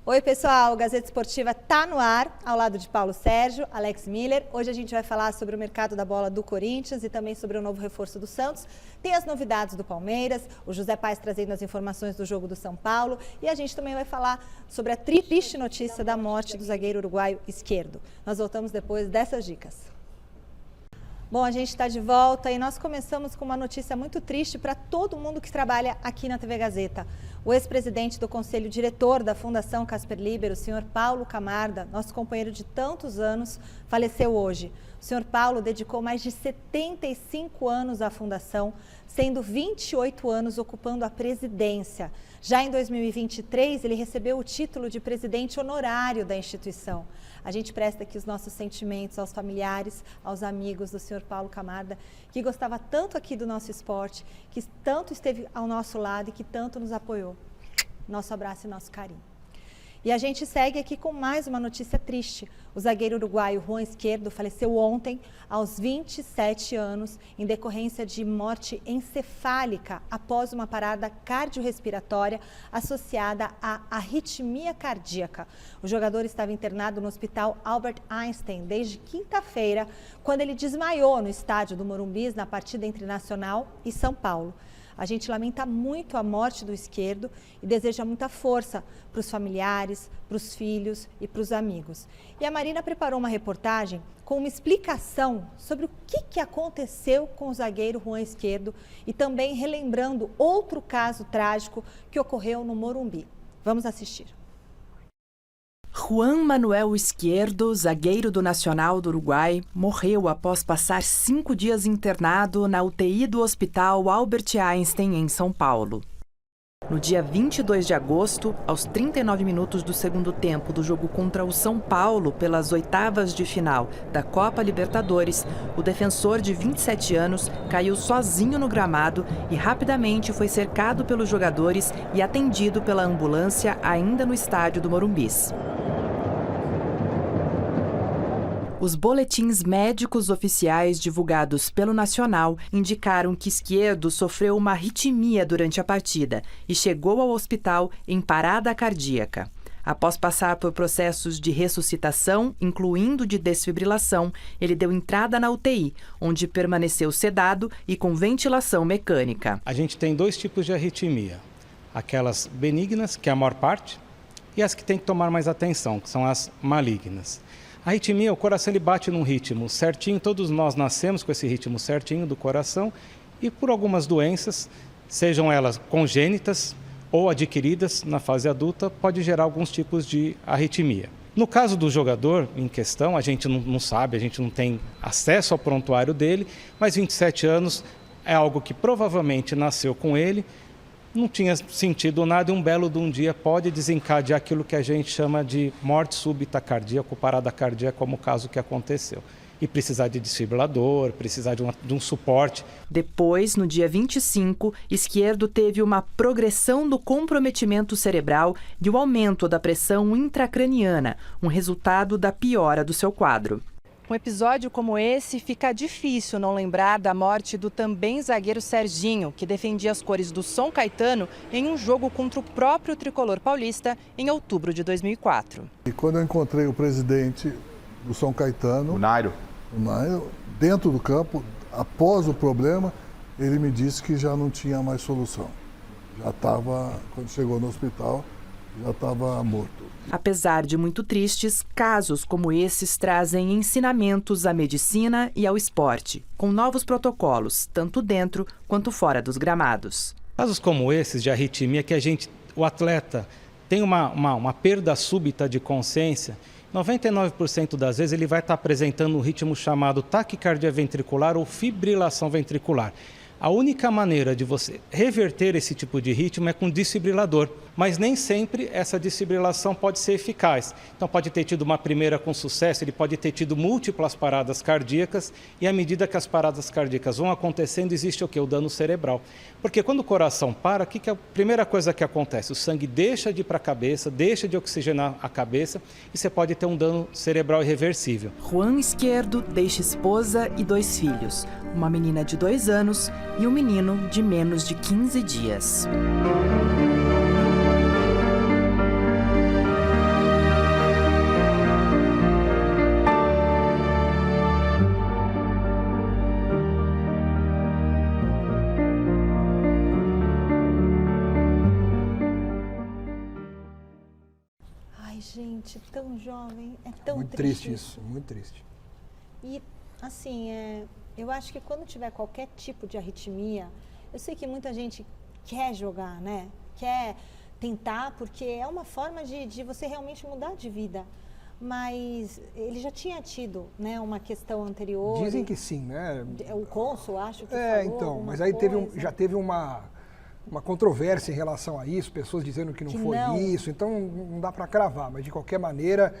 Oi pessoal, o Gazeta Esportiva está no ar, ao lado de Paulo Sérgio, Alex Miller. Hoje a gente vai falar sobre o mercado da bola do Corinthians e também sobre o novo reforço do Santos. Tem as novidades do Palmeiras, o José Paes trazendo as informações do jogo do São Paulo e a gente também vai falar sobre a triste notícia da morte do zagueiro uruguaio esquerdo. Nós voltamos depois dessas dicas. Bom, a gente está de volta e nós começamos com uma notícia muito triste para todo mundo que trabalha aqui na TV Gazeta. O ex-presidente do Conselho Diretor da Fundação Casper Líbero, o senhor Paulo Camarda, nosso companheiro de tantos anos, faleceu hoje. O senhor Paulo dedicou mais de 75 anos à Fundação, sendo 28 anos ocupando a presidência. Já em 2023, ele recebeu o título de presidente honorário da instituição. A gente presta aqui os nossos sentimentos aos familiares, aos amigos do senhor Paulo Camarda, que gostava tanto aqui do nosso esporte, que tanto esteve ao nosso lado e que tanto nos apoiou. Nosso abraço e nosso carinho. E a gente segue aqui com mais uma notícia triste. O zagueiro uruguaio Juan Esquerdo faleceu ontem, aos 27 anos, em decorrência de morte encefálica após uma parada cardiorrespiratória associada à arritmia cardíaca. O jogador estava internado no Hospital Albert Einstein desde quinta-feira, quando ele desmaiou no estádio do Morumbi na partida entre Nacional e São Paulo. A gente lamenta muito a morte do esquerdo e deseja muita força para os familiares, para os filhos e para os amigos. E a Marina preparou uma reportagem com uma explicação sobre o que aconteceu com o zagueiro Juan Esquerdo e também relembrando outro caso trágico que ocorreu no Morumbi. Vamos assistir. Juan Manuel Esquerdo, zagueiro do Nacional do Uruguai, morreu após passar 5 dias internado na UTI do Hospital Albert Einstein, em São Paulo. No dia 22 de agosto, aos 39 minutos do segundo tempo do jogo contra o São Paulo pelas oitavas de final da Copa Libertadores, o defensor de 27 anos caiu sozinho no gramado e rapidamente foi cercado pelos jogadores e atendido pela ambulância ainda no estádio do Morumbi. Os boletins médicos oficiais divulgados pelo Nacional indicaram que Esquerdo sofreu uma arritmia durante a partida e chegou ao hospital em parada cardíaca. Após passar por processos de ressuscitação, incluindo de desfibrilação, ele deu entrada na UTI, onde permaneceu sedado e com ventilação mecânica. A gente tem 2 tipos de arritmia, aquelas benignas, que é a maior parte, e as que tem que tomar mais atenção, que são as malignas. A arritmia, o coração ele bate num ritmo certinho, todos nós nascemos com esse ritmo certinho do coração e por algumas doenças, sejam elas congênitas ou adquiridas na fase adulta, pode gerar alguns tipos de arritmia. No caso do jogador em questão, a gente não sabe, a gente não tem acesso ao prontuário dele, mas 27 anos é algo que provavelmente nasceu com ele, não tinha sentido nada e um belo de um dia pode desencadear aquilo que a gente chama de morte súbita cardíaca ou parada cardíaca, como o caso que aconteceu. E precisar de desfibrilador, precisar de um suporte. Depois, no dia 25, Esquerdo teve uma progressão do comprometimento cerebral e o aumento da pressão intracraniana, um resultado da piora do seu quadro. Um episódio como esse, fica difícil não lembrar da morte do também zagueiro Serginho, que defendia as cores do São Caetano em um jogo contra o próprio tricolor paulista em outubro de 2004. E quando eu encontrei o presidente do São Caetano, o Nairo, dentro do campo, após o problema, ele me disse que já não tinha mais solução. Já estava, quando chegou no hospital, já estava morto. Apesar de muito tristes, casos como esses trazem ensinamentos à medicina e ao esporte, com novos protocolos, tanto dentro quanto fora dos gramados. Casos como esses de arritmia, que o atleta tem uma perda súbita de consciência, 99% das vezes ele vai estar apresentando um ritmo chamado taquicardia ventricular ou fibrilação ventricular. A única maneira de você reverter esse tipo de ritmo é com desfibrilador, mas nem sempre essa desfibrilação pode ser eficaz. Então pode ter tido uma primeira com sucesso, ele pode ter tido múltiplas paradas cardíacas e à medida que as paradas cardíacas vão acontecendo, existe o quê? O dano cerebral. Porque quando o coração para, o que é a primeira coisa que acontece? O sangue deixa de ir para a cabeça, deixa de oxigenar a cabeça e você pode ter um dano cerebral irreversível. Juan Esquerdo deixa esposa e 2 filhos, uma menina de 2 anos e um menino de menos de 15 dias. Ai, gente, tão jovem, é tão muito triste isso, muito triste. E, assim, eu acho que quando tiver qualquer tipo de arritmia, eu sei que muita gente quer jogar, né? Quer tentar, porque é uma forma de você realmente mudar de vida. Mas ele já tinha tido, né, uma questão anterior. Dizem que sim, né? O cônsul, acho que falou então, mas aí já teve uma controvérsia em relação a isso, pessoas dizendo que não foi isso, então não dá para cravar, mas de qualquer maneira,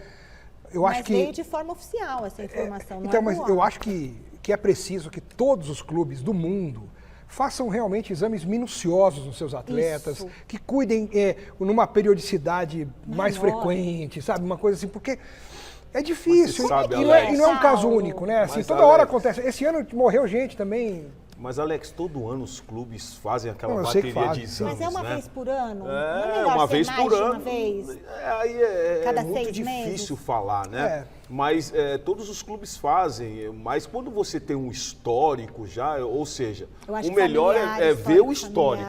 acho que... Mas veio de forma oficial essa informação, não então, é mas eu acho que é preciso que todos os clubes do mundo façam realmente exames minuciosos nos seus atletas, isso. Que cuidem numa periodicidade mais frequente, sabe? Uma coisa assim, porque é difícil. E não é um caso único, né? Assim, toda hora acontece. Esse ano morreu gente também. Mas, Alex, todo ano os clubes fazem aquela bateria de exames, mas é uma vez por ano? Uma vez por ano. Uma vez? Aí é muito difícil falar, né? Mas todos os clubes fazem, mas quando você tem um histórico já, ou seja, o melhor é ver o histórico,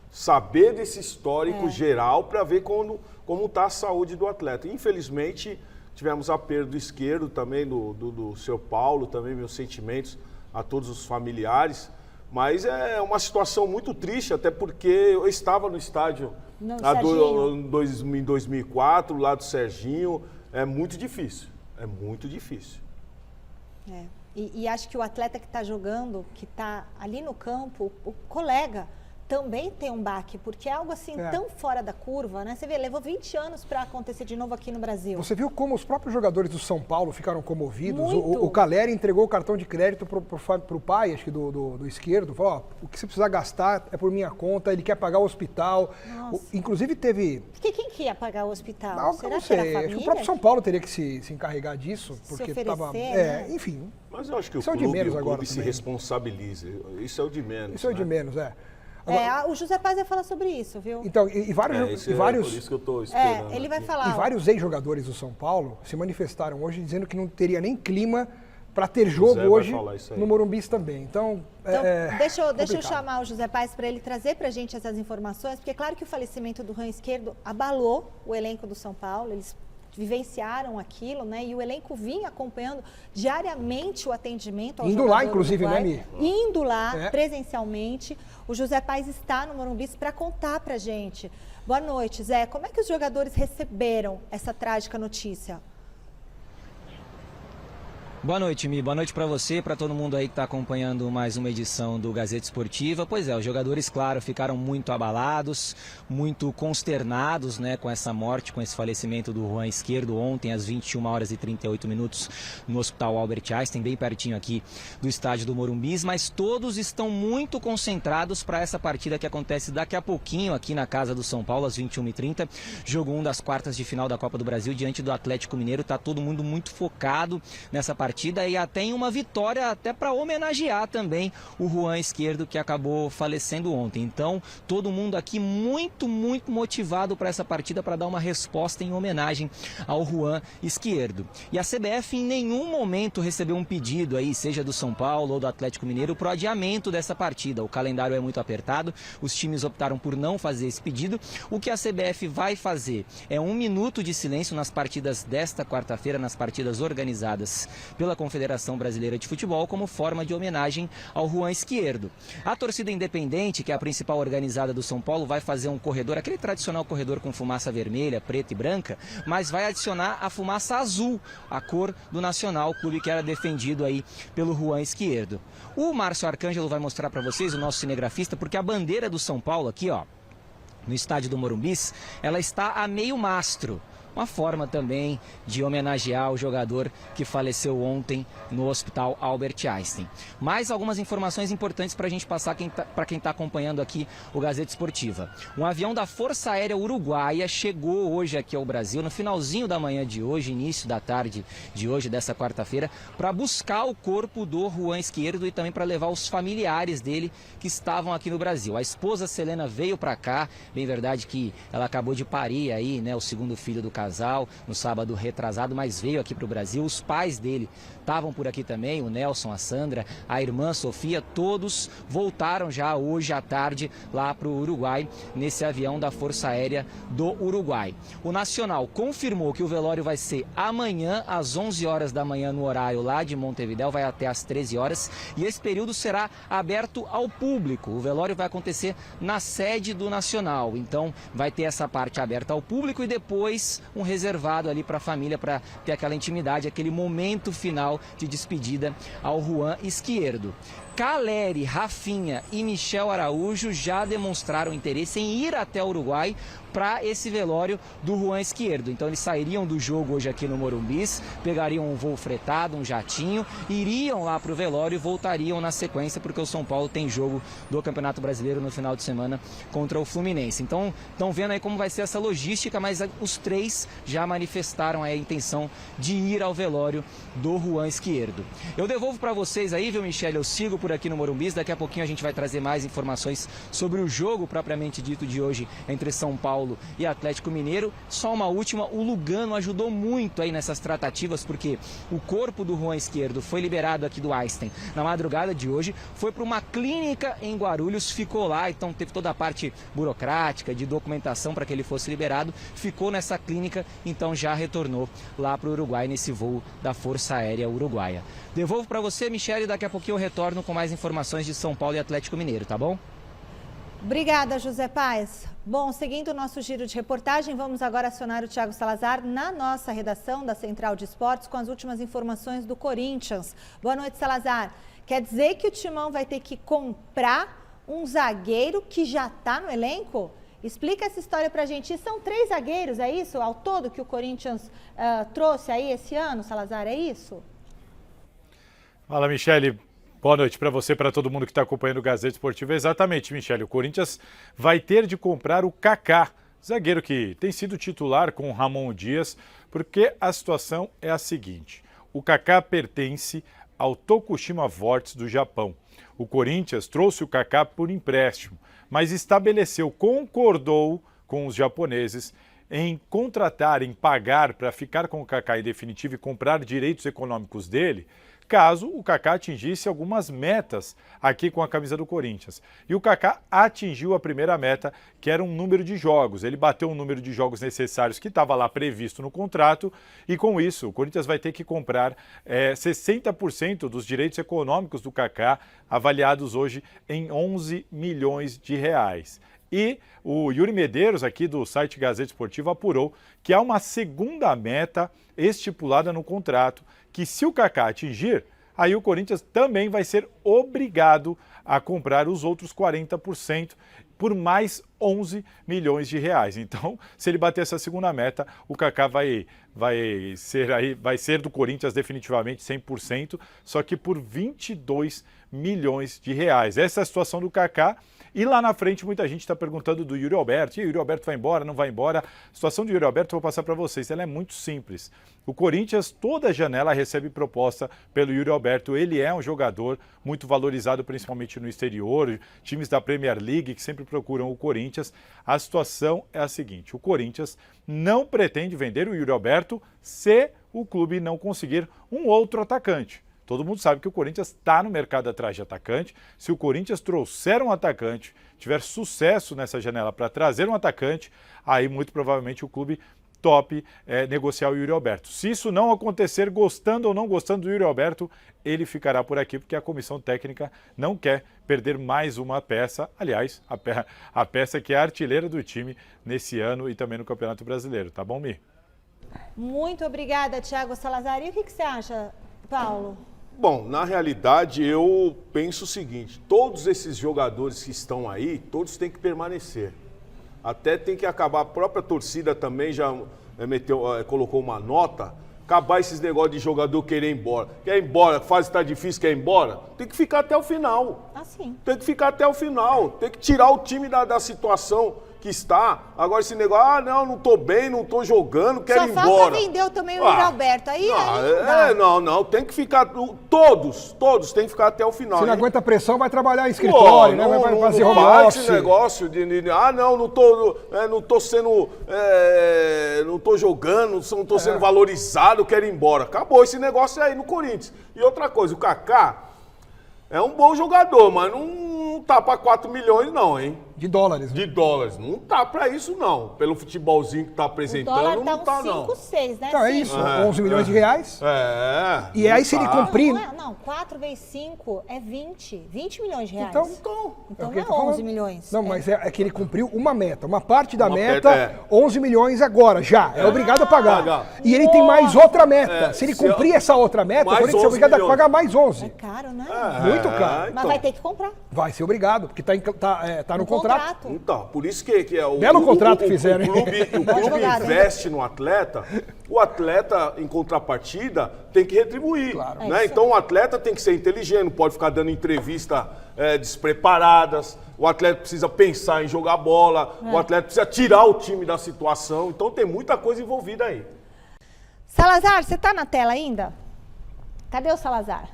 saber desse histórico geral para ver como está a saúde do atleta. Infelizmente, tivemos a perda do esquerdo também, do seu Paulo, também meus sentimentos a todos os familiares. Mas é uma situação muito triste, até porque eu estava no estádio em 2004, lá do Serginho. É muito difícil, E acho que o atleta que está jogando, que está ali no campo, o colega também tem um baque, porque é algo assim tão fora da curva, né? Você vê, levou 20 anos para acontecer de novo aqui no Brasil. Você viu como os próprios jogadores do São Paulo ficaram comovidos? O Caleri entregou o cartão de crédito pro pai, acho que do esquerdo, falou, o que você precisar gastar é por minha conta, ele quer pagar o hospital. Inclusive teve... Quem que ia pagar o hospital? Não, Será não sei, que era a família? acho que o próprio São Paulo teria que se encarregar disso, porque estava... né? Enfim. Mas eu acho que o clube se responsabiliza, isso é o de menos. Isso é o de menos, Agora, o José Paz vai falar sobre isso, viu? Então, e vários... por isso que eu estou esperando. Ele vai falar. E vários ex-jogadores do São Paulo se manifestaram hoje dizendo que não teria nem clima para ter jogo hoje no Morumbi também. Então deixa eu chamar o José Paz para ele trazer para a gente essas informações, porque é claro que o falecimento do Rã Esquerdo abalou o elenco do São Paulo, eles vivenciaram aquilo, né? E o elenco vinha acompanhando diariamente o atendimento ao jogador lá, inclusive, Uruguai, né, Mi? Indo lá presencialmente. O José Paz está no Morumbi para contar para a gente. Boa noite, Zé. Como é que os jogadores receberam essa trágica notícia? Boa noite, Mi. Boa noite para você, para todo mundo aí que está acompanhando mais uma edição do Gazeta Esportiva. Pois é, os jogadores, claro, ficaram muito abalados, muito consternados, né, com essa morte, com esse falecimento do Rã Esquerdo ontem às 21h38 no Hospital Albert Einstein, bem pertinho aqui do estádio do Morumbi, mas todos estão muito concentrados para essa partida que acontece daqui a pouquinho aqui na casa do São Paulo, às 21h30. Jogo 1 das quartas de final da Copa do Brasil diante do Atlético Mineiro. Tá todo mundo muito focado nessa partida e até em uma vitória até para homenagear também o Rã Esquerdo, que acabou falecendo ontem. Então, todo mundo aqui muito motivado para essa partida, para dar uma resposta em homenagem ao Rã Esquerdo. E a CBF em nenhum momento recebeu um pedido aí, seja do São Paulo ou do Atlético Mineiro, para o adiamento dessa partida. O calendário é muito apertado, os times optaram por não fazer esse pedido. O que a CBF vai fazer é 1 minuto de silêncio nas partidas desta quarta-feira, nas partidas organizadas pela Confederação Brasileira de Futebol, como forma de homenagem ao Rã Esquerdo. A torcida independente, que é a principal organizada do São Paulo, vai fazer um corredor, aquele tradicional corredor com fumaça vermelha, preta e branca, mas vai adicionar a fumaça azul, a cor do Nacional, o clube que era defendido aí pelo Rã Esquerdo. O Márcio Arcângelo vai mostrar para vocês, o nosso cinegrafista, porque a bandeira do São Paulo aqui, ó, no estádio do Morumbi, ela está a meio mastro. Uma forma também de homenagear o jogador que faleceu ontem no Hospital Albert Einstein. Mais algumas informações importantes para a gente passar para quem está acompanhando aqui o Gazeta Esportiva. Um avião da Força Aérea Uruguaia chegou hoje aqui ao Brasil, no finalzinho da manhã de hoje, início da tarde de hoje, dessa quarta-feira, para buscar o corpo do Rã Esquerdo e também para levar os familiares dele que estavam aqui no Brasil. A esposa Selena veio para cá, bem verdade que ela acabou de parir aí, né, o segundo filho do casal. casal no sábado retrasado, mas veio aqui para o Brasil. Os pais dele estavam por aqui também, o Nelson, a Sandra, a irmã Sofia, todos voltaram já hoje à tarde lá para o Uruguai, nesse avião da Força Aérea do Uruguai. O Nacional confirmou que o velório vai ser amanhã, às 11 horas da manhã, no horário lá de Montevidéu, vai até às 13 horas, e esse período será aberto ao público. O velório vai acontecer na sede do Nacional, então vai ter essa parte aberta ao público e depois um reservado ali para a família, para ter aquela intimidade, aquele momento final de despedida ao Juan Izquierdo. Caleri, Rafinha e Michel Araújo já demonstraram interesse em ir até o Uruguai para esse velório do Juan Izquierdo. Então eles sairiam do jogo hoje aqui no Morumbis, pegariam um voo fretado, um jatinho, iriam lá para o velório e voltariam na sequência, porque o São Paulo tem jogo do Campeonato Brasileiro no final de semana contra o Fluminense. Então estão vendo aí como vai ser essa logística, mas os três já manifestaram a intenção de ir ao velório do Juan Izquierdo. Eu devolvo para vocês aí, viu, Michele? Eu sigo por aqui no Morumbis, daqui a pouquinho a gente vai trazer mais informações sobre o jogo propriamente dito de hoje entre São Paulo e Atlético Mineiro. Só uma última, o Lugano ajudou muito aí nessas tratativas, porque o corpo do Juan Izquierdo foi liberado aqui do Einstein na madrugada de hoje, foi para uma clínica em Guarulhos, ficou lá, então teve toda a parte burocrática de documentação para que ele fosse liberado, ficou nessa clínica, então já retornou lá para o Uruguai nesse voo da Força Aérea Uruguaia. Devolvo para você, Michele, daqui a pouquinho eu retorno com mais informações de São Paulo e Atlético Mineiro, tá bom? Obrigada, José Paes. Bom, seguindo o nosso giro de reportagem, vamos agora acionar o Thiago Salazar na nossa redação da Central de Esportes com as últimas informações do Corinthians. Boa noite, Salazar. Quer dizer que o Timão vai ter que comprar um zagueiro que já está no elenco? Explica essa história pra gente. E são 3 zagueiros, é isso? Ao todo que o Corinthians trouxe aí esse ano, Salazar, é isso? Fala, Michele. Boa noite para você, para todo mundo que está acompanhando o Gazeta Esportiva. Exatamente, Michele. O Corinthians vai ter de comprar o Kaká, zagueiro que tem sido titular com o Ramon Dias, porque a situação é a seguinte. O Kaká pertence ao Tokushima Vortis do Japão. O Corinthians trouxe o Kaká por empréstimo, mas concordou com os japoneses em contratar, em pagar para ficar com o Kaká em definitivo e comprar direitos econômicos dele, caso o Kaká atingisse algumas metas aqui com a camisa do Corinthians. E o Kaká atingiu a primeira meta, que era um número de jogos. Ele bateu o número de jogos necessários que estava lá previsto no contrato, e com isso o Corinthians vai ter que comprar 60% dos direitos econômicos do Kaká, avaliados hoje em 11 milhões de reais. E o Yuri Medeiros, aqui do site Gazeta Esportiva, apurou que há uma segunda meta estipulada no contrato, que se o Kaká atingir, aí o Corinthians também vai ser obrigado a comprar os outros 40% por mais 11 milhões de reais. Então, se ele bater essa segunda meta, o Kaká vai ser do Corinthians definitivamente 100%, só que por 22 milhões de reais. Essa é a situação do Kaká. E lá na frente muita gente está perguntando do Yuri Alberto. E o Yuri Alberto vai embora, não vai embora? A situação do Yuri Alberto eu vou passar para vocês. Ela é muito simples. O Corinthians, toda janela, recebe proposta pelo Yuri Alberto. Ele é um jogador muito valorizado, principalmente no exterior. Times da Premier League que sempre procuram o Corinthians. A situação é a seguinte. O Corinthians não pretende vender o Yuri Alberto se o clube não conseguir um outro atacante. Todo mundo sabe que o Corinthians está no mercado atrás de atacante. Se o Corinthians trouxer um atacante, tiver sucesso nessa janela para trazer um atacante, aí muito provavelmente o clube top negociar o Yuri Alberto. Se isso não acontecer, gostando ou não gostando do Yuri Alberto, ele ficará por aqui, porque a comissão técnica não quer perder mais uma peça. Aliás, a peça que é a artilheira do time nesse ano e também no Campeonato Brasileiro. Tá bom, Mi? Muito obrigada, Thiago Salazar. E o que você acha, Paulo? Bom, na realidade eu penso o seguinte, todos esses jogadores que estão aí, todos têm que permanecer. Até tem que acabar, a própria torcida também já colocou uma nota, acabar esses negócios de jogador querer ir embora. Quer ir embora, a fase está difícil, quer ir embora? Tem que ficar até o final. Assim. Tem que ficar até o final, tem que tirar o time da situação que está. Agora esse negócio, não tô bem, não tô jogando, quero ir embora. Só falta vender também o Yuri Alberto. Aí não, tem que ficar, todos tem que ficar até o final. Se não aguenta pressão, vai trabalhar em escritório, né? Vai fazer home office. Esse negócio não tô sendo, não tô jogando, não tô sendo valorizado, quero ir embora. Acabou esse negócio aí no Corinthians. E outra coisa, o Kaká é um bom jogador, mas não tá pra 4 milhões não, hein? De dólares. De dólares. Não tá pra isso, não. Pelo futebolzinho que tá apresentando, não tá, não. 5, 6, né? Então é isso, 11 milhões de reais. E aí se ele cumprir... Não, 4 vezes 5 é 20 milhões de reais. Então não é 11 milhões. Não, mas é que ele cumpriu uma meta. Uma parte da meta, 11 milhões agora, já. É obrigado a pagar. E ele tem mais outra meta. Se ele cumprir essa outra meta, o Corinthians é obrigado a pagar mais 11. É caro, né? Muito caro. Mas vai ter que comprar. Vai ser obrigado, porque tá no contrato. Então, por isso que é o... Belo contrato que fizeram, hein? O clube investe no atleta, o atleta, em contrapartida, tem que retribuir. Claro. Né? Então, o atleta tem que ser inteligente, não pode ficar dando entrevista despreparadas, o atleta precisa pensar em jogar bola, o atleta precisa tirar o time da situação, então tem muita coisa envolvida aí. Salazar, você tá na tela ainda? Cadê o Salazar?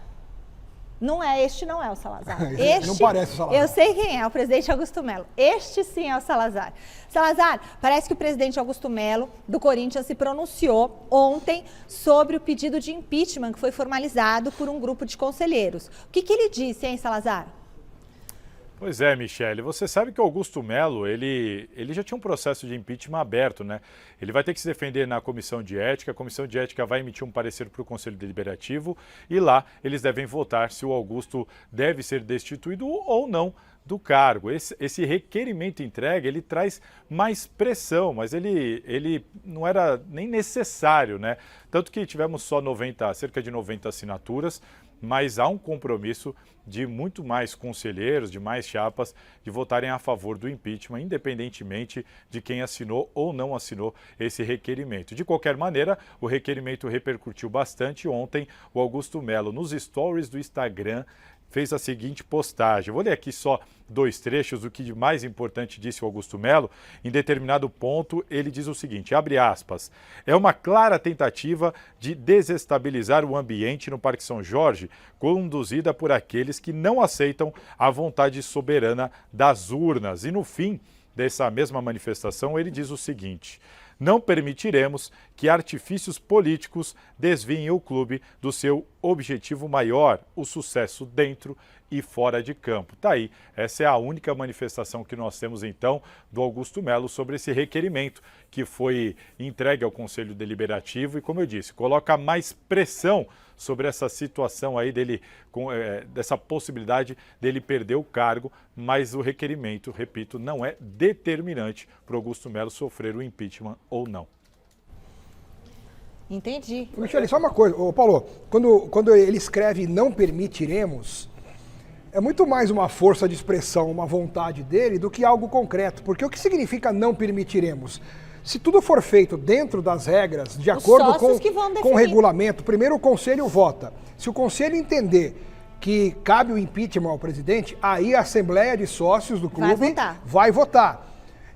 Este não é o Salazar. Não parece o Salazar. Eu sei quem é o presidente Augusto Melo. Este sim é o Salazar. Salazar, parece que o presidente Augusto Melo, do Corinthians, se pronunciou ontem sobre o pedido de impeachment que foi formalizado por um grupo de conselheiros. O que ele disse, hein, Salazar? Pois é, Michele, você sabe que o Augusto Melo, ele já tinha um processo de impeachment aberto, né? Ele vai ter que se defender na comissão de ética, a comissão de ética vai emitir um parecer para o Conselho Deliberativo e lá eles devem votar se o Augusto deve ser destituído ou não do cargo. Esse requerimento entregue, ele traz mais pressão, mas ele não era nem necessário, né? Tanto que tivemos só cerca de 90 assinaturas, mas há um compromisso de muito mais conselheiros, de mais chapas, de votarem a favor do impeachment, independentemente de quem assinou ou não assinou esse requerimento. De qualquer maneira, o requerimento repercutiu bastante. Ontem, o Augusto Melo, nos stories do Instagram, fez a seguinte postagem. Vou ler aqui só 2 trechos, o que de mais importante disse o Augusto Melo. Em determinado ponto, ele diz o seguinte, abre aspas, é uma clara tentativa de desestabilizar o ambiente no Parque São Jorge, conduzida por aqueles que não aceitam a vontade soberana das urnas. E no fim dessa mesma manifestação, ele diz o seguinte, não permitiremos que artifícios políticos desviem o clube do seu objetivo maior, o sucesso dentro e fora de campo. Tá aí, essa é a única manifestação que nós temos então do Augusto Melo sobre esse requerimento que foi entregue ao Conselho Deliberativo e, como eu disse, coloca mais pressão sobre essa situação aí dele, dessa possibilidade dele perder o cargo, mas o requerimento, repito, não é determinante para o Augusto Melo sofrer o impeachment ou não. Entendi. Michele, só uma coisa, Paulo, quando ele escreve não permitiremos, é muito mais uma força de expressão, uma vontade dele, do que algo concreto, porque o que significa não permitiremos? Se tudo for feito dentro das regras, de acordo com o regulamento, primeiro o Conselho vota. Se o Conselho entender que cabe o impeachment ao presidente, aí a Assembleia de Sócios do clube vai votar.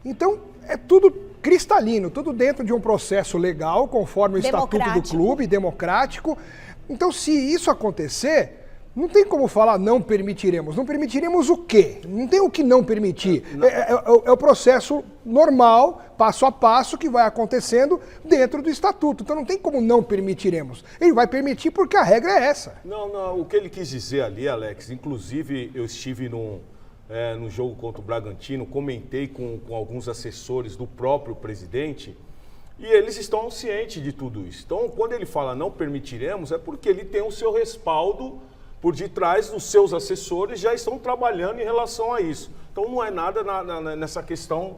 Então, é tudo cristalino, tudo dentro de um processo legal, conforme o Estatuto do clube, democrático. Então, se isso acontecer, não tem como falar não permitiremos. Não permitiremos o quê? Não tem o que não permitir. É o processo normal, passo a passo, que vai acontecendo dentro do Estatuto. Então não tem como não permitiremos. Ele vai permitir porque a regra é essa. Não, o que ele quis dizer ali, Alex, inclusive eu estive no jogo contra o Bragantino, comentei com alguns assessores do próprio presidente, e eles estão cientes de tudo isso. Então, quando ele fala não permitiremos, é porque ele tem o seu respaldo por detrás dos seus assessores, já estão trabalhando em relação a isso. Então não é nada nessa questão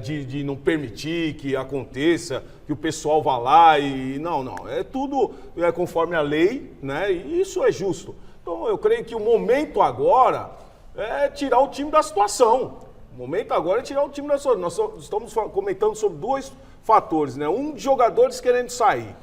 de não permitir que aconteça, que o pessoal vá lá e... Não. É tudo conforme a lei, né? E isso é justo. Então eu creio que o momento agora é tirar o time da situação. O momento agora é tirar o time da situação. Nós estamos comentando sobre 2 fatores, né? Um, de jogadores querendo sair.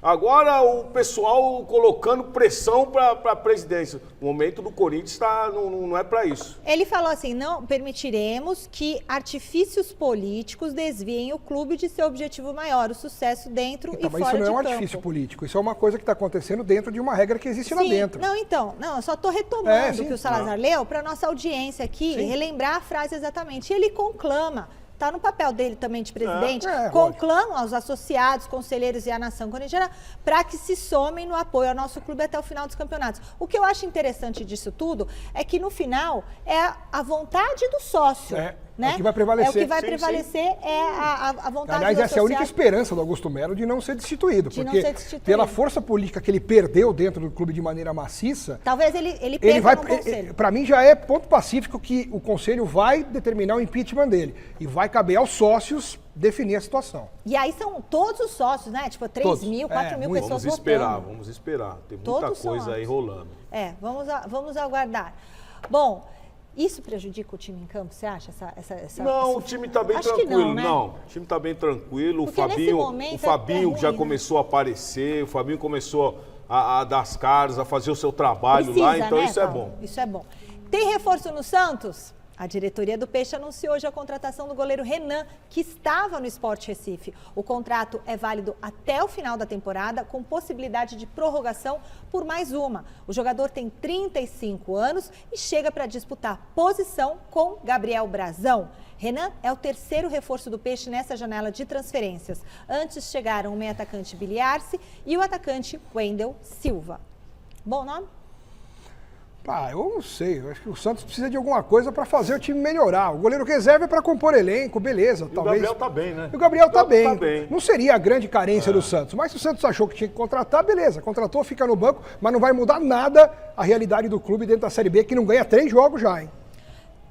Agora o pessoal colocando pressão para a presidência. O momento do Corinthians não é para isso. Ele falou assim, não permitiremos que artifícios políticos desviem o clube de seu objetivo maior, o sucesso dentro e fora de campo. Mas isso não é um artifício político, isso é uma coisa que está acontecendo dentro de uma regra que existe lá dentro. Eu só estou retomando o que o Salazar leu para a nossa audiência aqui, relembrar a frase exatamente. Ele conclama. Está no papel dele também de presidente, conclama aos associados, conselheiros e à nação corintiana para que se somem no apoio ao nosso clube até o final dos campeonatos. O que eu acho interessante disso tudo é que no final é a vontade do sócio. Né? É o que vai prevalecer. É o que vai prevalecer, é a vontade Aliás, do essa é a única esperança do Augusto Melo de não ser destituído. Pela força política que ele perdeu dentro do clube de maneira maciça... Talvez ele perca no conselho. Para mim já é ponto pacífico que o conselho vai determinar o impeachment dele. E vai caber aos sócios definir a situação. E aí são todos os sócios, né? Tipo, 3 mil, 4 mil pessoas votando. Vamos esperar. Tem muita coisa aí rolando. Vamos aguardar. Bom... Isso prejudica o time em campo, você acha? O time está bem tranquilo. Não, o time está bem tranquilo. Porque o Fabinho já começou a aparecer, o Fabinho começou a dar as caras, a fazer o seu trabalho lá, então isso é bom. Isso é bom. Tem reforço no Santos? A diretoria do Peixe anunciou hoje a contratação do goleiro Renan, que estava no Sport Recife. O contrato é válido até o final da temporada, com possibilidade de prorrogação por mais uma. O jogador tem 35 anos e chega para disputar posição com Gabriel Brazão. Renan é o terceiro reforço do Peixe nessa janela de transferências. Antes chegaram o meio-atacante Billy Arce e o atacante Wendel Silva. Bom nome? Eu não sei, eu acho que o Santos precisa de alguma coisa para fazer o time melhorar. O goleiro reserva é para compor elenco, beleza. Talvez. O Gabriel tá bem, né? E o Gabriel tá bem. Não seria a grande carência do Santos, mas se o Santos achou que tinha que contratar, beleza. Contratou, fica no banco, mas não vai mudar nada a realidade do clube dentro da Série B, que não ganha 3 jogos já, hein?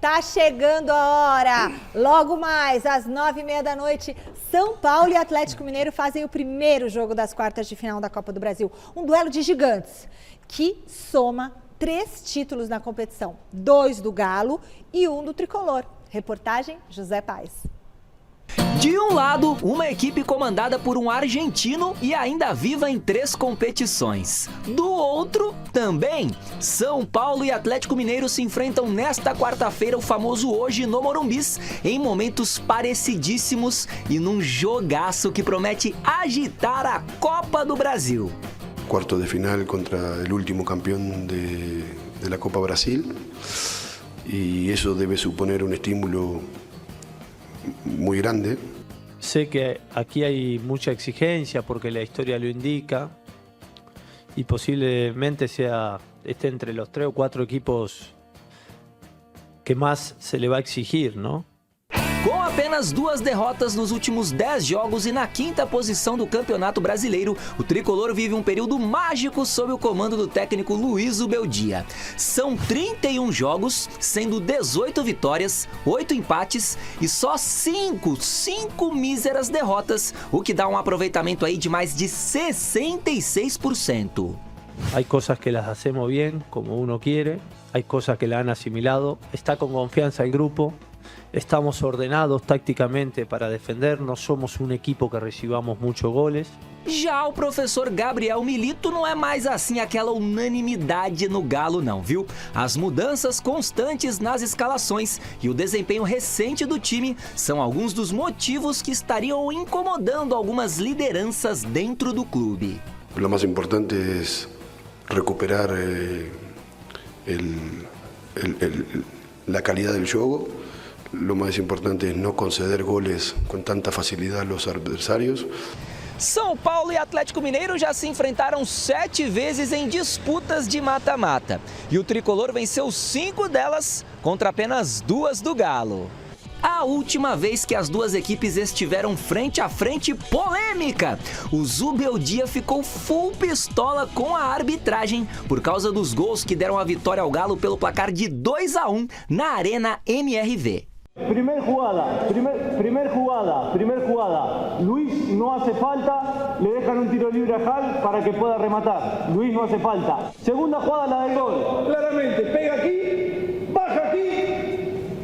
Tá chegando a hora. Logo mais, às 9h30 da noite, São Paulo e Atlético Mineiro fazem o primeiro jogo das quartas de final da Copa do Brasil. Um duelo de gigantes que soma 3 títulos na competição, 2 do Galo e 1 do Tricolor. Reportagem José Paes. De um lado, uma equipe comandada por um argentino e ainda viva em 3 competições. Do outro, também, São Paulo e Atlético Mineiro se enfrentam nesta quarta-feira, o famoso Hoje no Morumbis, em momentos parecidíssimos e num jogaço que promete agitar a Copa do Brasil. Cuarto de final contra el último campeón de la Copa Brasil y eso debe suponer un estímulo muy grande. Sé que aquí hay mucha exigencia porque la historia lo indica y posiblemente esté entre los 3 o 4 equipos que más se le va a exigir, ¿no? Com apenas 2 derrotas nos últimos 10 jogos e na 5ª posição do Campeonato Brasileiro, o Tricolor vive um período mágico sob o comando do técnico Luiz Ubeldia. São 31 jogos, sendo 18 vitórias, 8 empates e só 5 míseras derrotas, o que dá um aproveitamento aí de mais de 66%. Hay cosas que las hacemos bien, como uno quiere, hay cosas que la han asimilado, está con confianza el grupo. Estamos ordenados tácticamente para defender, no somos um equipo que recibamos muitos goles. Já o professor Gabriel Milito não é mais assim aquela unanimidade no Galo não, viu? As mudanças constantes nas escalações e o desempenho recente do time são alguns dos motivos que estariam incomodando algumas lideranças dentro do clube. O mais importante é recuperar a qualidade do jogo. Lo más importante es no conceder goles con tanta facilidad a los adversarios. São Paulo e Atlético Mineiro já se enfrentaram 7 vezes em disputas de mata-mata. E o Tricolor venceu 5 delas contra apenas 2 do Galo. A última vez que as 2 equipes estiveram frente a frente, polêmica! O Zubeldia ficou full pistola com a arbitragem por causa dos gols que deram a vitória ao Galo pelo placar de 2-1 na Arena MRV. Primer jugada. Luis no hace falta, le dejan un tiro libre a Hall para que pueda rematar. Luis no hace falta. Segunda jugada, la del gol. Claramente, pega aquí, baja aquí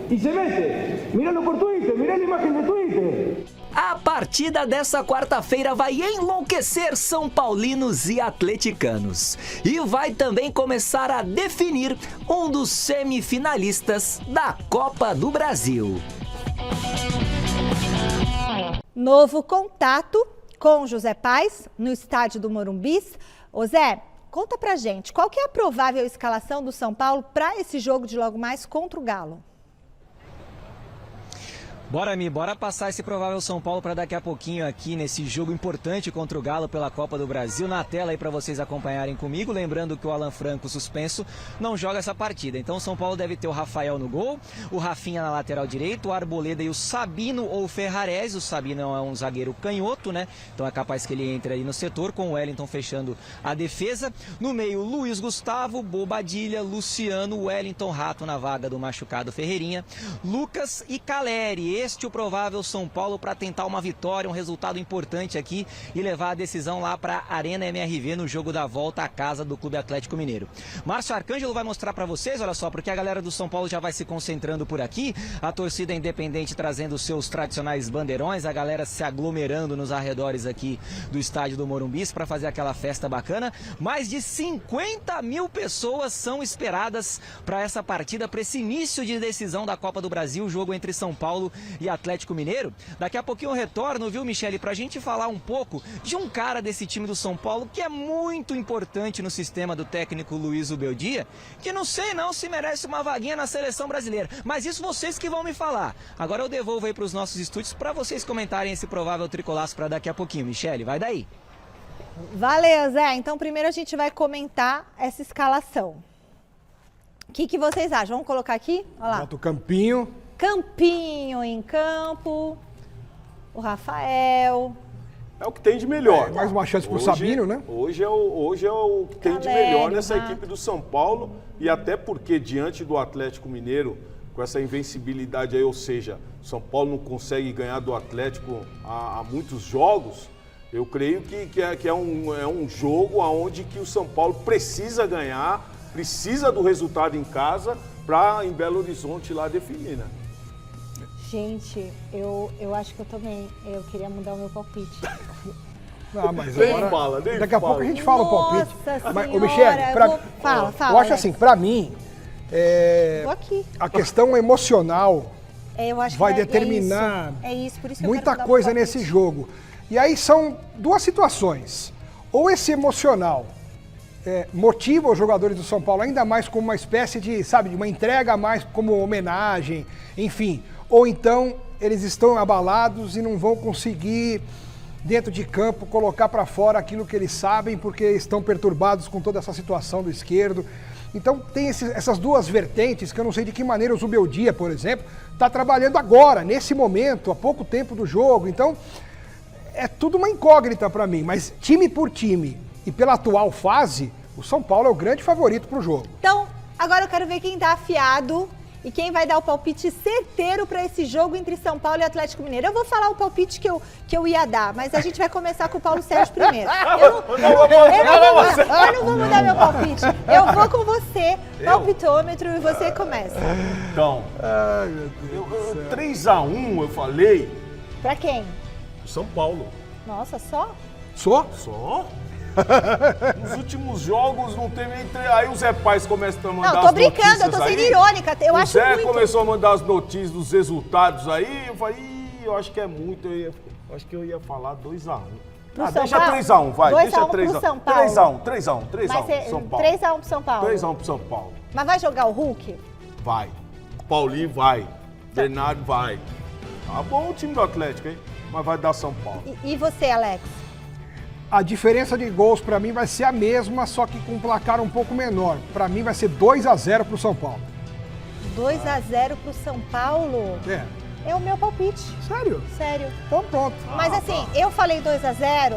y se mete. Míralo por Twitter, mirá la imagen de Twitter. A partida dessa quarta-feira vai enlouquecer São Paulinos e atleticanos. E vai também começar a definir um dos semifinalistas da Copa do Brasil. Novo contato com José Paes no estádio do Morumbi. Ô Zé, conta pra gente, qual que é a provável escalação do São Paulo para esse jogo de logo mais contra o Galo? Bora passar esse provável São Paulo para daqui a pouquinho aqui nesse jogo importante contra o Galo pela Copa do Brasil. Na tela aí para vocês acompanharem comigo. Lembrando que o Alan Franco, suspenso, não joga essa partida. Então o São Paulo deve ter o Rafael no gol, o Rafinha na lateral direita, o Arboleda e o Sabino ou o Ferrarese. O Sabino é um zagueiro canhoto, né? Então é capaz que ele entre aí no setor, com o Wellington fechando a defesa. No meio, Luiz Gustavo, Bobadilha, Luciano, Wellington, Rato na vaga do machucado Ferreirinha, Lucas e Caleri. Este o provável São Paulo para tentar uma vitória, um resultado importante aqui e levar a decisão lá para a Arena MRV no jogo da volta à casa do Clube Atlético Mineiro. Márcio Arcângelo vai mostrar para vocês, olha só, porque a galera do São Paulo já vai se concentrando por aqui, a torcida independente trazendo os seus tradicionais bandeirões, a galera se aglomerando nos arredores aqui do estádio do Morumbi para fazer aquela festa bacana. Mais de 50 mil pessoas são esperadas para essa partida, para esse início de decisão da Copa do Brasil, jogo entre São Paulo e Atlético Mineiro. Daqui a pouquinho eu retorno, viu, Michele, pra gente falar um pouco de um cara desse time do São Paulo que é muito importante no sistema do técnico Luiz Ubeldia, que não sei não se merece uma vaguinha na seleção brasileira, mas isso vocês que vão me falar. Agora eu devolvo aí pros nossos estúdios para vocês comentarem esse provável tricolaço para daqui a pouquinho. Michele, vai daí. Valeu, Zé. Então primeiro a gente vai comentar essa escalação. O que vocês acham? Vamos colocar aqui? Olha lá. Bota o Campinho. Campinho em campo, o Rafael. É o que tem de melhor. Mais uma chance pro Sabino, né? Hoje é o que tem de melhor nessa equipe do São Paulo. E até porque, diante do Atlético Mineiro, com essa invencibilidade aí, ou seja, o São Paulo não consegue ganhar do Atlético há muitos jogos, eu creio que é um jogo onde que o São Paulo precisa ganhar, precisa do resultado em casa para em Belo Horizonte lá definir, né? Gente, eu acho que eu também. Eu queria mudar o meu palpite. Ah, mas nem agora, fala, nem daqui a pouco a gente fala o palpite. Mas, ô Michele, fala, eu acho assim, pra mim, a questão emocional vai determinar por isso que muita coisa nesse jogo. E aí são duas situações. Ou esse emocional motiva os jogadores do São Paulo ainda mais como uma espécie de, sabe, de uma entrega a mais como homenagem, enfim. Ou então eles estão abalados e não vão conseguir, dentro de campo, colocar para fora aquilo que eles sabem porque estão perturbados com toda essa situação do esquerdo. Então tem essas duas vertentes que eu não sei de que maneira o Zubeldia, por exemplo, está trabalhando agora, nesse momento, há pouco tempo do jogo. Então é tudo uma incógnita para mim, mas time por time e pela atual fase, o São Paulo é o grande favorito para o jogo. Então, agora eu quero ver quem está afiado e quem vai dar o palpite certeiro para esse jogo entre São Paulo e Atlético Mineiro. Eu vou falar o palpite que eu ia dar, mas a gente vai começar com o Paulo Sérgio primeiro. Eu não vou mudar meu palpite. Eu vou com você, palpitômetro, e você começa. Então, 3-1 eu falei. Pra quem? São Paulo. Nossa, só? Só? Nos últimos jogos não teve nem... Aí o Zé Paes começa a mandar as notícias. Não, tô brincando, eu tô sendo irônica. Eu acho muito. O Zé começou a mandar as notícias dos resultados aí, eu falei, eu acho que é muito, acho que eu ia falar 2-1. Deixa 3-1, vai. Deixa 3-1. 3-1, São Paulo. 3-1 pro São Paulo. 3-1 pro São Paulo. Mas vai jogar o Hulk? Vai. Paulinho vai. Bernardo vai. Tá bom o time do Atlético, hein? Mas vai dar São Paulo. E você, Alex? A diferença de gols para mim vai ser a mesma, só que com um placar um pouco menor. Para mim vai ser 2-0 pro São Paulo. 2-0 pro São Paulo? É o meu palpite. Sério? Sério. Então pronto. Mas assim, eu falei 2-0,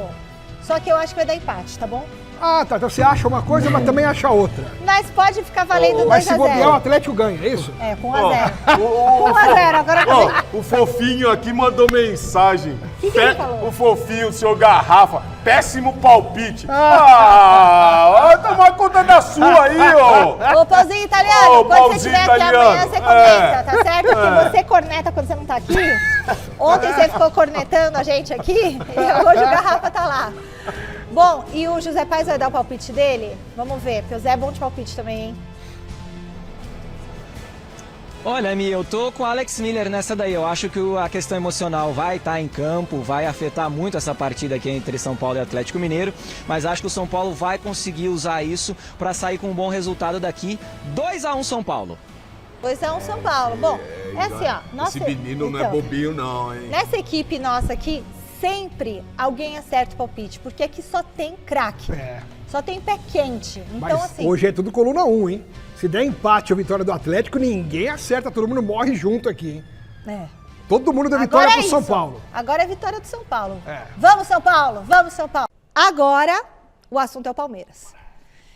só que eu acho que vai dar empate, tá bom? Ah, tá. Então você acha uma coisa, mas também acha outra. Mas pode ficar valendo 2-0. Mas se bobear, o Atlético ganha, é isso? É, com 1-0. 1-0, agora também. O fofinho aqui mandou mensagem. O que ele falou? O fofinho, o seu Garrafa. Péssimo palpite. Vai tomar conta da sua aí, ó. Ô, Pauzinho Italiano, quando você estiver aqui amanhã, você comenta, tá certo? Porque você corneta quando você não tá aqui. Ontem você ficou cornetando a gente aqui e hoje o Garrafa tá lá. Bom, e o José Paes vai dar o palpite dele? Vamos ver, porque o Zé é bom de palpite também, hein? Olha, Mi, eu tô com o Alex Miller nessa daí. Eu acho que a questão emocional vai estar em campo, vai afetar muito essa partida aqui entre São Paulo e Atlético Mineiro, mas acho que o São Paulo vai conseguir usar isso para sair com um bom resultado daqui. 2-1 São Paulo. 2-1 São Paulo. Bom, é assim, ó. Nossa, esse menino não é bobinho, não, hein? Nessa equipe nossa aqui, sempre alguém acerta o palpite, porque aqui só tem craque. Só tem pé quente. Então, mas assim. Hoje é tudo coluna 1, hein? Se der empate ou vitória do Atlético, ninguém acerta, todo mundo morre junto aqui, hein? Todo mundo dá vitória pro São Paulo. Agora é vitória do São Paulo. Vamos, São Paulo! Vamos, São Paulo! Agora, o assunto é o Palmeiras,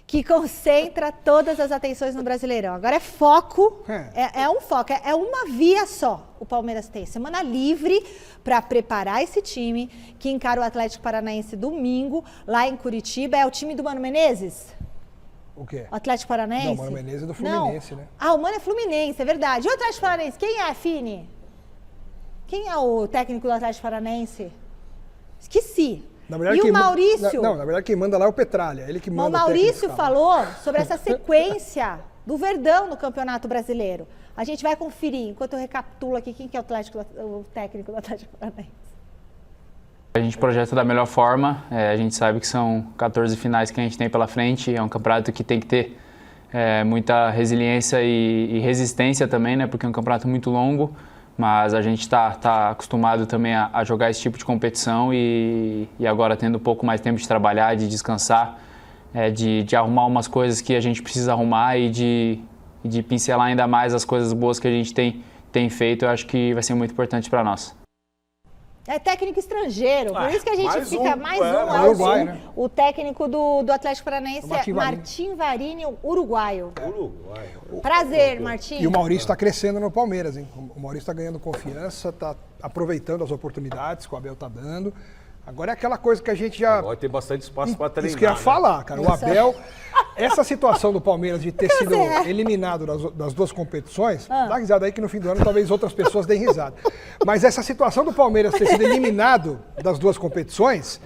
que concentra todas as atenções no Brasileirão. Agora é foco, é um foco, é uma via só. O Palmeiras tem semana livre para preparar esse time, que encara o Atlético Paranaense domingo, lá em Curitiba. É o time do Mano Menezes? O quê? O Atlético Paranaense? Não, o Mano Menezes é do Fluminense, né? Ah, o Mano é Fluminense, é verdade. E o Atlético Paranaense, quem é, Fini? Quem é o técnico do Atlético Paranaense? Esqueci. Verdade, e o Maurício? Na verdade quem manda lá é o Petralha, ele que manda. O Maurício falou sobre essa sequência do Verdão no Campeonato Brasileiro. A gente vai conferir, enquanto eu recapitulo aqui, quem que é o técnico do Atlético Paranaense. A gente projeta da melhor forma, a gente sabe que são 14 finais que a gente tem pela frente, é um campeonato que tem que ter muita resiliência e resistência também, né, porque é um campeonato muito longo, mas a gente está acostumado também a jogar esse tipo de competição e agora tendo um pouco mais tempo de trabalhar, de descansar, de arrumar umas coisas que a gente precisa arrumar e de pincelar ainda mais as coisas boas que a gente tem feito, eu acho que vai ser muito importante para nós. É técnico estrangeiro, por isso que a gente fica mais um. Uruguai, né? O técnico do Atlético Paranaense é Martim Varini, uruguaio. Prazer, Martim. E o Maurício está crescendo no Palmeiras, hein? O Maurício está ganhando confiança, está aproveitando as oportunidades que o Abel está dando. Agora é aquela coisa que a gente já... Agora tem bastante espaço para treinar. Isso que eu ia falar, cara. O Abel... Essa situação do Palmeiras de ter sido eliminado das duas competições, dá risada aí que no fim do ano talvez outras pessoas deem risada. Mas essa situação do Palmeiras ter sido eliminado das duas competições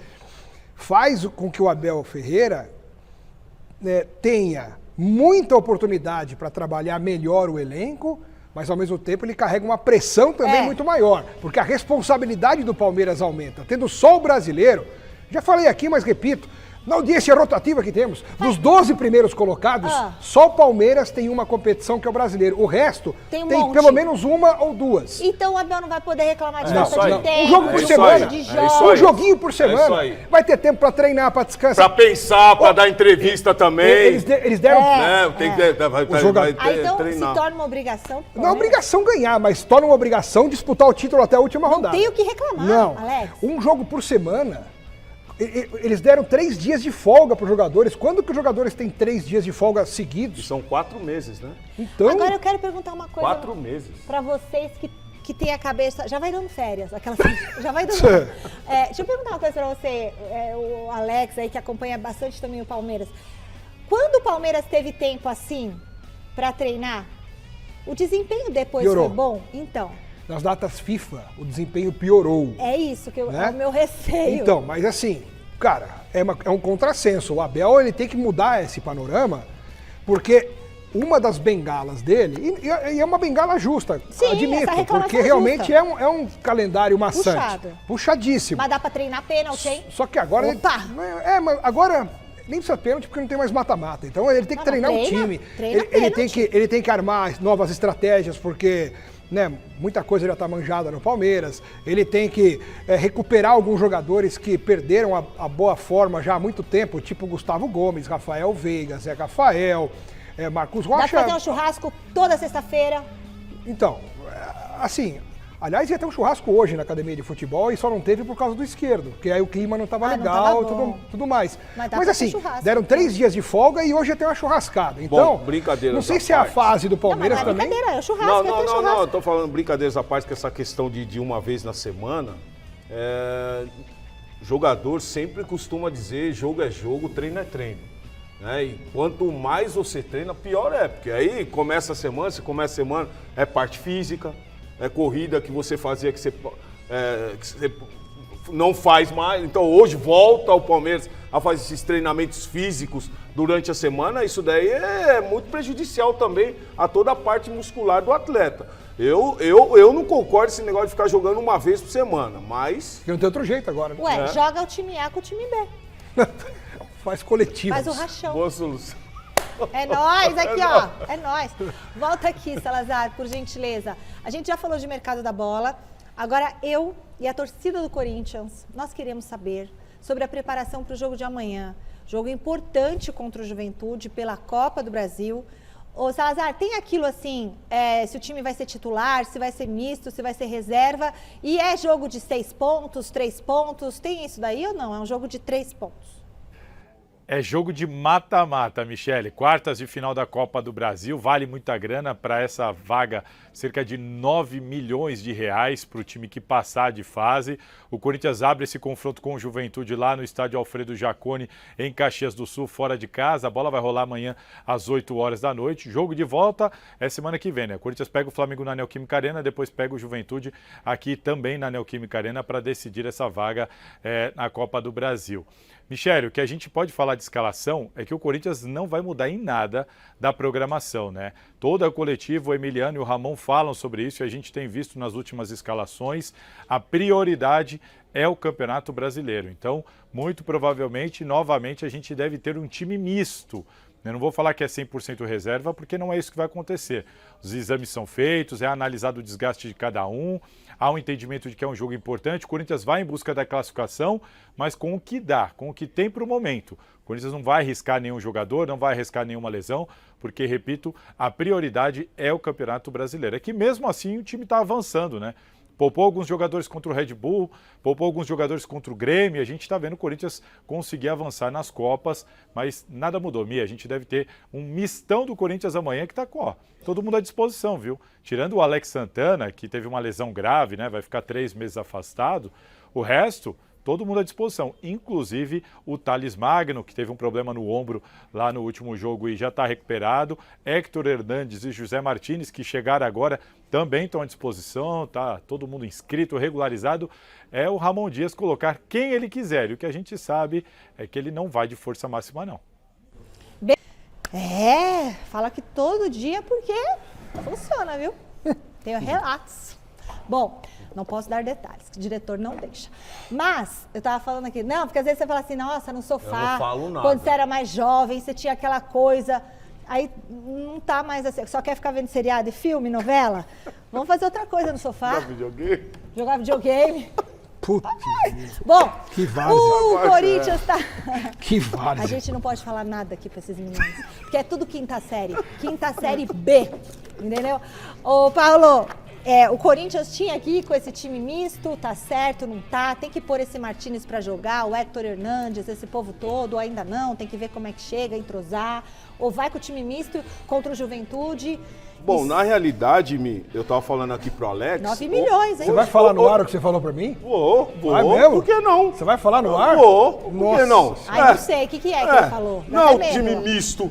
faz com que o Abel Ferreira tenha muita oportunidade para trabalhar melhor o elenco, mas ao mesmo tempo ele carrega uma pressão também muito maior, porque a responsabilidade do Palmeiras aumenta. Tendo só o brasileiro, já falei aqui, mas repito, na audiência rotativa que temos, dos 12 primeiros colocados, só o Palmeiras tem uma competição que é o brasileiro. O resto tem pelo menos uma ou duas. Então o Abel não vai poder reclamar de falta de tempo. Um jogo por semana. Um joguinho por semana. Vai ter tempo para treinar, para descansar. Para pensar, para dar entrevista também. Eles deram... tem que então treinar. Se torna uma obrigação. Não é obrigação ganhar, mas torna uma obrigação disputar o título até a última rodada. Não tem o que reclamar, não. Alex. Um jogo por semana... Eles deram 3 dias de folga para os jogadores. Quando que os jogadores têm 3 dias de folga seguidos? E são 4 meses, né? Então... Agora eu quero perguntar uma coisa. 4 meses. Para vocês que têm a cabeça... Já vai dando férias. Já vai dando... deixa eu perguntar uma coisa para você, o Alex aí que acompanha bastante também o Palmeiras. Quando o Palmeiras teve tempo assim para treinar, o desempenho depois piorou. Foi bom? Então... Nas datas FIFA, o desempenho piorou. É isso que é o meu receio. Então, mas assim, cara, é um contrassenso. O Abel ele tem que mudar esse panorama, porque uma das bengalas dele, e é uma bengala justa, admito, porque realmente é um calendário maçante. Puxadíssimo. Mas dá pra treinar pênalti, hein? Só que agora... mas agora... Nem precisa pênalti porque não tem mais mata-mata. Então ele tem que treinar o time. Ele tem que armar novas estratégias, porque... muita coisa já está manjada no Palmeiras, ele tem que recuperar alguns jogadores que perderam a boa forma já há muito tempo, tipo Gustavo Gomes, Rafael Veiga, Zé Rafael, Marcos Rocha. Dá pra fazer um churrasco toda sexta-feira? Então, assim, aliás ia ter um churrasco hoje na academia de futebol e só não teve por causa do esquerdo, porque aí o clima não estava legal e tudo mais. Mas assim, deram 3 dias de folga e hoje ia ter uma churrascada. Então, brincadeira. Não sei se é a fase do Palmeiras também. Não, brincadeira, é churrasco. Não, eu tô falando brincadeiras à parte, que essa questão de uma vez na semana, jogador sempre costuma dizer jogo é jogo, treino é treino. E quanto mais você treina, pior é, porque aí começa a semana, é parte física, corrida que você fazia, que você não faz mais. Então hoje volta o Palmeiras a fazer esses treinamentos físicos durante a semana. Isso daí é muito prejudicial também a toda a parte muscular do atleta. Eu não concordo com esse negócio de ficar jogando uma vez por semana, mas... Porque não tem outro jeito agora, né? Ué, joga o time A com o time B. Faz coletivo. Faz o rachão. Boa solução. É nóis aqui, ó. É nóis. Volta aqui, Salazar, por gentileza. A gente já falou de mercado da bola. Agora eu e a torcida do Corinthians, nós queremos saber sobre a preparação para o jogo de amanhã. Jogo importante contra o Juventude pela Copa do Brasil. Ô, Salazar, tem aquilo assim, se o time vai ser titular, se vai ser misto, se vai ser reserva, e é jogo de 6 pontos, 3 pontos, tem isso daí ou não? É um jogo de 3 pontos. É jogo de mata-mata, Michele. Quartas de final da Copa do Brasil, vale muita grana para essa vaga, cerca de 9 milhões de reais para o time que passar de fase. O Corinthians abre esse confronto com o Juventude lá no estádio Alfredo Jaconi, em Caxias do Sul, fora de casa. A bola vai rolar amanhã às 8 horas da noite. Jogo de volta é semana que vem, né? O Corinthians pega o Flamengo na Neoquímica Arena, depois pega o Juventude aqui também na Neoquímica Arena para decidir essa vaga na Copa do Brasil. Michele, o que a gente pode falar de escalação é que o Corinthians não vai mudar em nada da programação, né? Toda a coletiva, o Emiliano e o Ramon falam sobre isso e a gente tem visto nas últimas escalações, a prioridade é o Campeonato Brasileiro. Então, muito provavelmente, novamente, a gente deve ter um time misto. Eu não vou falar que é 100% reserva, porque não é isso que vai acontecer. Os exames são feitos, é analisado o desgaste de cada um, há um entendimento de que é um jogo importante. O Corinthians vai em busca da classificação, mas com o que dá, com o que tem para o momento. O Corinthians não vai arriscar nenhum jogador, não vai arriscar nenhuma lesão, porque, repito, a prioridade é o Campeonato Brasileiro. É que mesmo assim o time está avançando, né? Poupou alguns jogadores contra o Red Bull, poupou alguns jogadores contra o Grêmio. A gente está vendo o Corinthians conseguir avançar nas Copas, mas nada mudou, Mia. A gente deve ter um mistão do Corinthians amanhã que está com todo mundo à disposição, viu? Tirando o Alex Santana, que teve uma lesão grave, né? Vai ficar 3 meses afastado. O resto, todo mundo à disposição, inclusive o Thales Magno, que teve um problema no ombro lá no último jogo e já está recuperado. Héctor Hernandes e José Martínez, que chegaram agora, também estão à disposição, tá todo mundo inscrito, regularizado. É o Ramon Dias colocar quem ele quiser. E o que a gente sabe é que ele não vai de força máxima, não. Fala que todo dia porque funciona, viu? Tenho relatos. Bom, não posso dar detalhes, que o diretor não deixa. Mas, eu tava falando aqui, não, porque às vezes você fala assim, nossa, no sofá, eu não falo nada. Quando você era mais jovem, você tinha aquela coisa, aí não tá mais assim, só quer ficar vendo seriado e filme, novela? Vamos fazer outra coisa no sofá. Jogar videogame? Jogar videogame. Putz. Bom, que várzea. O Corinthians tá... Que várzea. A gente não pode falar nada aqui pra esses meninos, porque é tudo quinta série B, entendeu? Ô, Paulo... o Corinthians tinha aqui com esse time misto, tá certo, não tá? Tem que pôr esse Martínez para jogar, o Héctor Hernandes, esse povo todo, ou ainda não, tem que ver como é que chega, entrosar. Ou vai com o time misto contra o Juventude. Bom, na realidade, eu tava falando aqui pro Alex... 9 milhões, hein? Você vai falar no ar o que você falou pra mim? Vou. Vai mesmo? Por que não? Você vai falar no ar? Vou, por que não? Não sei, o que é que ele falou? Não, time misto.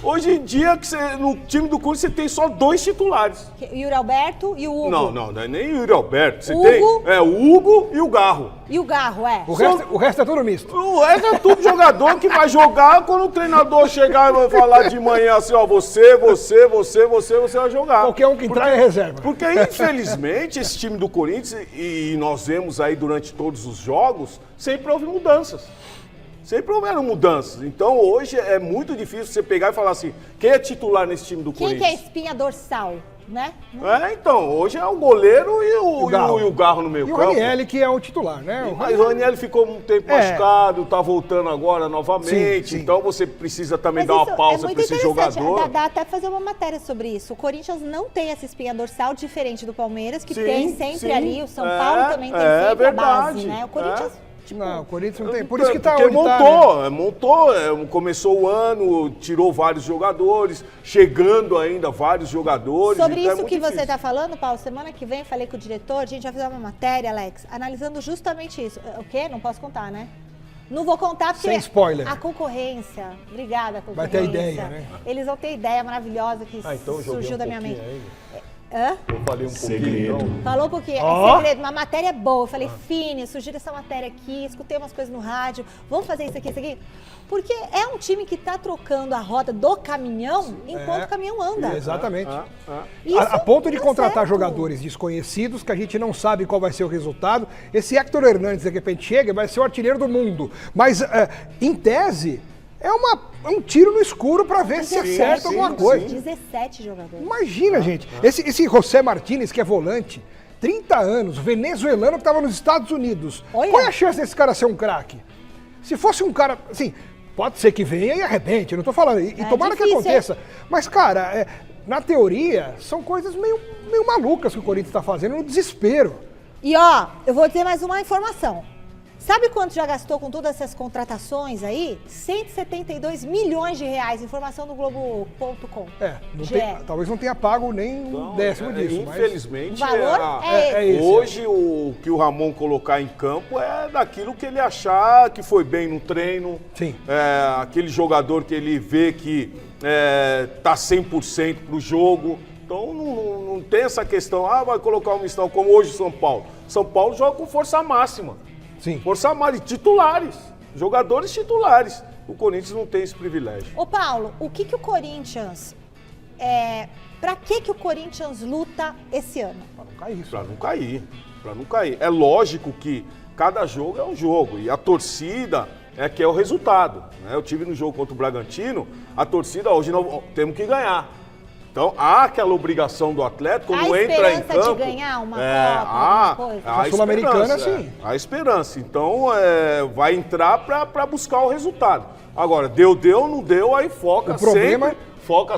Hoje em dia, no time do Corinthians, você tem só 2 titulares. Yuri Alberto e o Hugo. Não é nem o Yuri Alberto. Você tem o Hugo e o Garro. E o Garro, O resto é tudo misto. O resto é tudo jogador que vai jogar quando o treinador chegar e vai falar de manhã assim, ó, você vai jogar. Qualquer um que entrar é reserva. Porque, infelizmente, esse time do Corinthians, e nós vemos aí durante todos os jogos, sempre houve mudanças. Sempre houveram mudanças. Então, hoje é muito difícil você pegar e falar assim, quem é titular nesse time do Corinthians? Quem que é espinha dorsal, né? Então, hoje é o goleiro e o Garro no meio campo. E o Ranieri, que é o titular, né? Mas o Ranieri ficou um tempo machucado, tá voltando agora novamente. Sim. Então, você precisa também dar uma pausa para esse jogador. Dá até fazer uma matéria sobre isso. O Corinthians não tem essa espinha dorsal, diferente do Palmeiras, que tem sempre ali. O São Paulo também tem sempre a base, né? O Corinthians... Não, o Corinthians não tem. Por isso que tá onde montou, começou o ano, tirou vários jogadores, chegando ainda vários jogadores. Sobre isso que você está falando, Paulo, semana que vem falei com o diretor, a gente vai fazer uma matéria, Alex, analisando justamente isso. O quê? Não posso contar, né? Não vou contar porque... Sem spoiler. A concorrência. Obrigada, concorrência. Vai ter ideia, né? Eles vão ter ideia maravilhosa que surgiu da minha mente. Hã? Eu falei um pouquinho. Então. Falou um pouquinho. É segredo, uma matéria boa. Eu falei, Fini, sugiro essa matéria aqui, escutei umas coisas no rádio, vamos fazer isso aqui. Porque é um time que está trocando a roda do caminhão enquanto o caminhão anda. Exatamente. A ponto de contratar jogadores desconhecidos que a gente não sabe qual vai ser o resultado. Esse Héctor Hernandes, de repente, chega e vai ser o artilheiro do mundo. Mas, em tese, é um tiro no escuro para ver se acerta alguma coisa. 17 jogadores. Imagina, gente. Esse José Martínez, que é volante, 30 anos, venezuelano que estava nos Estados Unidos. Olha. Qual é a chance desse cara ser um craque? Se fosse um cara, assim, pode ser que venha e arrebente, eu não tô falando. E tomara difícil, que aconteça. Mas, cara, na teoria, são coisas meio malucas que o Corinthians está fazendo no desespero. E ó, eu vou dizer mais uma informação. Sabe quanto já gastou com todas essas contratações aí? 172 milhões de reais. Informação do Globo.com. Talvez não tenha pago nem um décimo disso. Infelizmente, mas... o valor é esse. Hoje o que o Ramon colocar em campo é daquilo que ele achar que foi bem no treino. Sim. Aquele jogador que ele vê que tá 100% pro jogo. Então não tem essa questão, vai colocar um mistão como hoje o São Paulo. São Paulo joga com força máxima. Sim. Força máxima, titulares, jogadores titulares. O Corinthians não tem esse privilégio. Ô Paulo, o que o Corinthians... Pra que o Corinthians luta esse ano? Pra não cair. É lógico que cada jogo é um jogo e a torcida quer o resultado. Né? Eu tive no jogo contra o Bragantino, a torcida hoje não temos que ganhar. Então, há aquela obrigação do atleta, quando entra em campo... A esperança de ganhar uma Copa, alguma coisa? A Sul-Americana, sim. A esperança. Então, vai entrar para buscar o resultado. Agora, deu, não deu, aí foca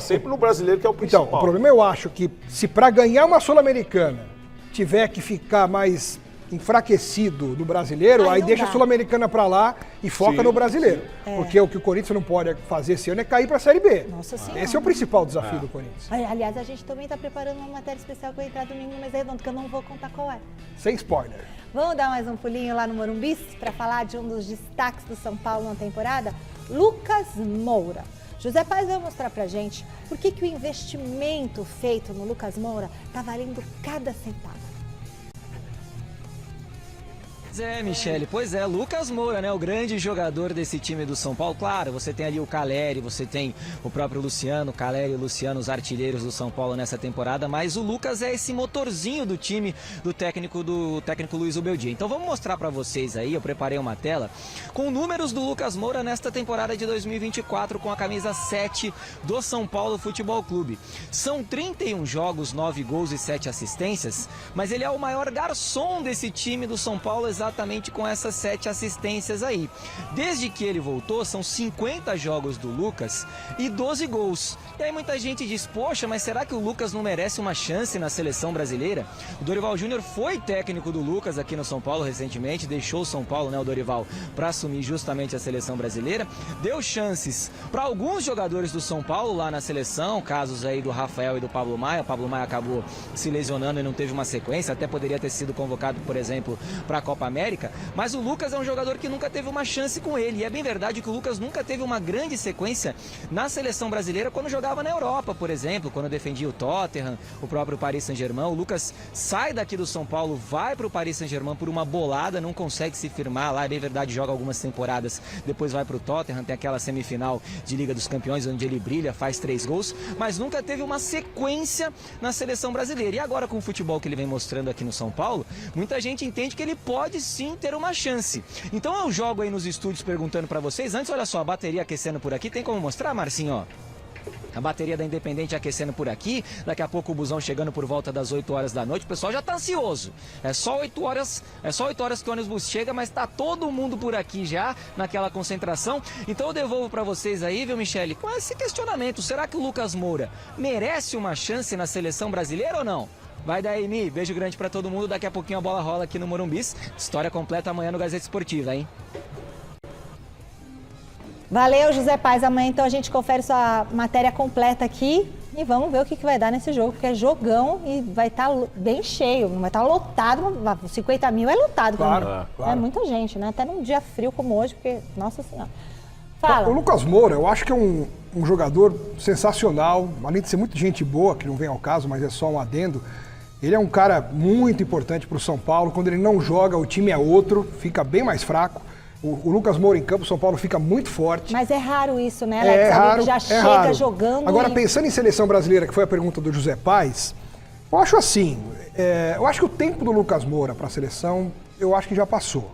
sempre no brasileiro, que é o principal. Então, o problema eu acho que se para ganhar uma Sul-Americana tiver que ficar mais enfraquecido no brasileiro, aí deixa a Sul-Americana pra lá e foca no brasileiro. Porque o que o Corinthians não pode fazer esse ano é cair pra Série B. Nossa Senhora. Esse é o principal desafio do Corinthians. Aliás, a gente também tá preparando uma matéria especial que vai entrar domingo no Mesa Redonda, que eu não vou contar qual é. Sem spoiler. Vamos dar mais um pulinho lá no Morumbi para falar de um dos destaques do São Paulo na temporada? Lucas Moura. José Paz vai mostrar pra gente por que o investimento feito no Lucas Moura tá valendo cada centavo. Michele, pois é, Lucas Moura, né, o grande jogador desse time do São Paulo. Claro, você tem ali o Caleri, você tem o próprio Luciano, Caleri e Luciano, os artilheiros do São Paulo nessa temporada, mas o Lucas é esse motorzinho do time do técnico Luiz Ubeldia. Então vamos mostrar para vocês aí, eu preparei uma tela com números do Lucas Moura nesta temporada de 2024 com a camisa 7 do São Paulo Futebol Clube. São 31 jogos, 9 gols e 7 assistências, mas ele é o maior garçom desse time do São Paulo, exatamente com essas 7 assistências aí. Desde que ele voltou, são 50 jogos do Lucas e 12 gols. E aí muita gente diz, poxa, mas será que o Lucas não merece uma chance na seleção brasileira? O Dorival Júnior foi técnico do Lucas aqui no São Paulo recentemente, deixou o São Paulo, né, o Dorival, para assumir justamente a seleção brasileira. Deu chances para alguns jogadores do São Paulo lá na seleção, casos aí do Rafael e do Pablo Maia. O Pablo Maia acabou se lesionando e não teve uma sequência, até poderia ter sido convocado, por exemplo, para a Copa América, mas o Lucas é um jogador que nunca teve uma chance com ele, e é bem verdade que o Lucas nunca teve uma grande sequência na seleção brasileira quando jogava na Europa, por exemplo, quando defendia o Tottenham, o próprio Paris Saint-Germain. O Lucas sai daqui do São Paulo, vai para o Paris Saint-Germain por uma bolada, não consegue se firmar lá, é bem verdade, joga algumas temporadas, depois vai para o Tottenham, tem aquela semifinal de Liga dos Campeões onde ele brilha, faz 3 gols, mas nunca teve uma sequência na seleção brasileira. E agora com o futebol que ele vem mostrando aqui no São Paulo, muita gente entende que ele pode sim ter uma chance. Então eu jogo aí nos estúdios perguntando pra vocês. Antes, olha só, a bateria aquecendo por aqui. Tem como mostrar, Marcinho, ó? A bateria da Independente aquecendo por aqui. Daqui a pouco o busão chegando por volta das 8 horas da noite. O pessoal já tá ansioso. É só 8 horas que o ônibus chega, mas tá todo mundo por aqui já naquela concentração. Então eu devolvo pra vocês aí, viu, Michele, com esse questionamento. Será que o Lucas Moura merece uma chance na seleção brasileira ou não? Vai daí, Mi. Beijo grande pra todo mundo. Daqui a pouquinho a bola rola aqui no Morumbis. História completa amanhã no Gazeta Esportiva, hein? Valeu, José Paz. Amanhã, então, a gente confere sua matéria completa aqui e vamos ver o que vai dar nesse jogo, porque é jogão e vai estar bem cheio. Não vai estar lotado, 50 mil é lotado. Claro. É muita gente, né? Até num dia frio como hoje, porque, nossa senhora. Fala. O Lucas Moura, eu acho que é um jogador sensacional, além de ser muito gente boa, que não vem ao caso, mas é só um adendo. Ele é um cara muito importante para o São Paulo. Quando ele não joga, o time é outro, fica bem mais fraco. O Lucas Moura em campo, o São Paulo fica muito forte. Mas é raro isso, né, Alex? É raro, Ele já chega jogando. Agora, pensando em seleção brasileira, que foi a pergunta do José Paes, eu acho assim, eu acho que o tempo do Lucas Moura para a seleção, eu acho que já passou.